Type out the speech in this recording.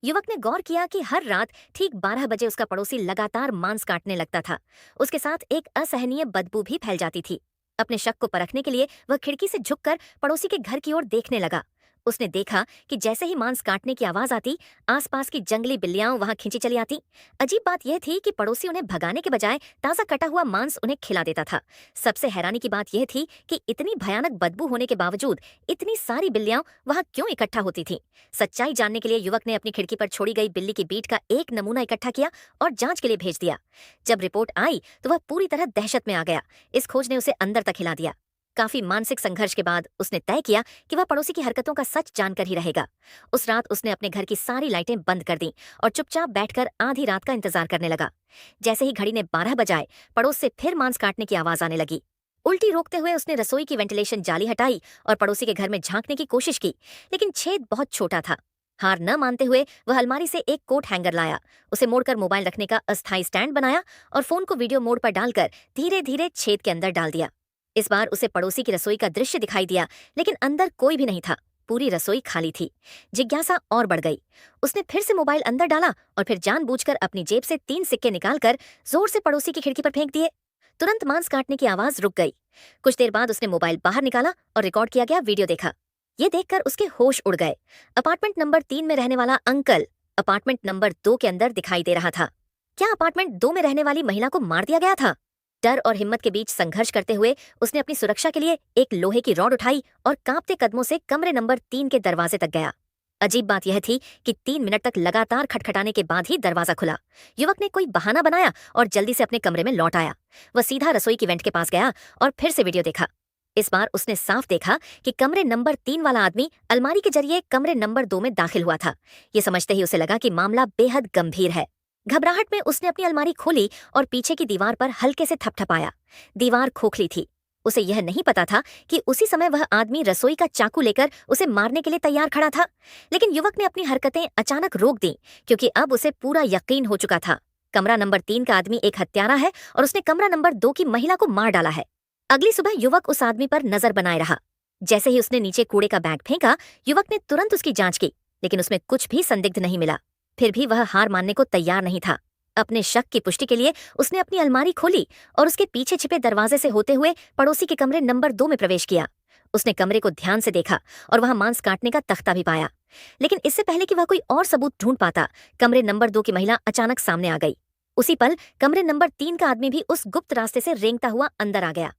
युवक ने गौर किया कि हर रात ठीक 12 बजे उसका पड़ोसी लगातार मांस काटने लगता था। उसके साथ एक असहनीय बदबू भी फैल जाती थी। अपने शक को परखने के लिए वह खिड़की से झुककर पड़ोसी के घर की ओर देखने लगा। उसने देखा कि जैसे ही मांस काटने की आवाज आती, आसपास की जंगली बिल्लियां वहां खींची चली आती। अजीब बात यह थी कि पड़ोसी उन्हें भगाने के बजाय ताजा कटा हुआ मांस उन्हें खिला देता था। सबसे हैरानी की बात यह थी कि इतनी भयानक बदबू होने के बावजूद इतनी सारी बिल्लियां वहां क्यों इकट्ठा होती थीं। सच्चाई जानने के लिए युवक ने अपनी खिड़की पर छोड़ी गई बिल्ली की बीट का एक नमूना इकट्ठा किया और जांच के लिए भेज दिया। जब रिपोर्ट आई तो वह पूरी तरह दहशत में आ गया। इस खोज ने उसे अंदर तक हिला दिया। काफी मानसिक संघर्ष के बाद उसने तय किया कि वह पड़ोसी की हरकतों का सच जानकर ही रहेगा। उस रात उसने अपने घर की सारी लाइटें बंद कर दी और चुपचाप बैठकर आधी रात का इंतजार करने लगा। जैसे ही घड़ी ने 12 बजाए, पड़ोस से फिर मांस काटने की आवाज आने लगी। उल्टी रोकते हुए उसने रसोई की वेंटिलेशन जाली हटाई और पड़ोसी के घर में झांकने की कोशिश की, लेकिन छेद बहुत छोटा था। हार न मानते हुए वह अलमारी से एक कोट हैंगर लाया, उसे मोड़कर मोबाइल रखने का अस्थायी स्टैंड बनाया और फोन को वीडियो मोड पर डालकर धीरे धीरे छेद के अंदर डाल दिया। इस बार उसे पड़ोसी की रसोई का दृश्य दिखाई दिया, लेकिन अंदर कोई भी नहीं था। पूरी रसोई खाली थी। जिज्ञासा और बढ़ गई। उसने फिर से मोबाइल अंदर डाला और फिर जानबूझकर अपनी जेब से 3 सिक्के निकालकर जोर से पड़ोसी की खिड़की पर फेंक दिए। तुरंत मांस काटने की आवाज रुक गई। कुछ देर बाद उसने मोबाइल बाहर निकाला और रिकॉर्ड किया गया वीडियो देखा। ये देखकर उसके होश उड़ गए। अपार्टमेंट नंबर 3 में रहने वाला अंकल अपार्टमेंट नंबर 2 के अंदर दिखाई दे रहा था। क्या अपार्टमेंट 2 में रहने वाली महिला को मार दिया गया था? डर और हिम्मत के बीच संघर्ष करते हुए उसने अपनी सुरक्षा के लिए एक लोहे की रॉड उठाई और कांपते कदमों से कमरे नंबर 3 के दरवाजे तक गया। अजीब बात यह थी कि 3 मिनट तक लगातार खटखटाने के बाद ही दरवाजा खुला। युवक ने कोई बहाना बनाया और जल्दी से अपने कमरे में लौट आया। वह सीधा रसोई की वेंट के पास गया और फिर से वीडियो देखा। इस बार उसने साफ देखा कि कमरे नंबर 3 वाला आदमी अलमारी के जरिए कमरे नंबर 2 में दाखिल हुआ था। ये समझते ही उसे लगा कि मामला बेहद गंभीर है। घबराहट में उसने अपनी अलमारी खोली और पीछे की दीवार पर हल्के से थपथपाया। दीवार खोखली थी। उसे यह नहीं पता था कि उसी समय वह आदमी रसोई का चाकू लेकर उसे मारने के लिए तैयार खड़ा था। लेकिन युवक ने अपनी हरकतें अचानक रोक दी, क्योंकि अब उसे पूरा यकीन हो चुका था। कमरा नंबर 3 का आदमी एक हत्यारा है और उसने कमरा नंबर 2 की महिला को मार डाला है। अगली सुबह युवक उस आदमी पर नजर बनाए रहा। जैसे ही उसने नीचे कूड़े का बैग फेंका, युवक ने तुरंत उसकी जांच की, लेकिन उसमें कुछ भी संदिग्ध नहीं मिला। फिर भी वह हार मानने को तैयार नहीं था। अपने शक की पुष्टि के लिए उसने अपनी अलमारी खोली और उसके पीछे छिपे दरवाजे से होते हुए पड़ोसी के कमरे नंबर 2 में प्रवेश किया। उसने कमरे को ध्यान से देखा और वहां मांस काटने का तख्ता भी पाया। लेकिन इससे पहले कि वह कोई और सबूत ढूंढ पाता, कमरे नंबर 2 की महिला अचानक सामने आ गई। उसी पल कमरे नंबर 3 का आदमी भी उस गुप्त रास्ते से रेंगता हुआ अंदर आ गया।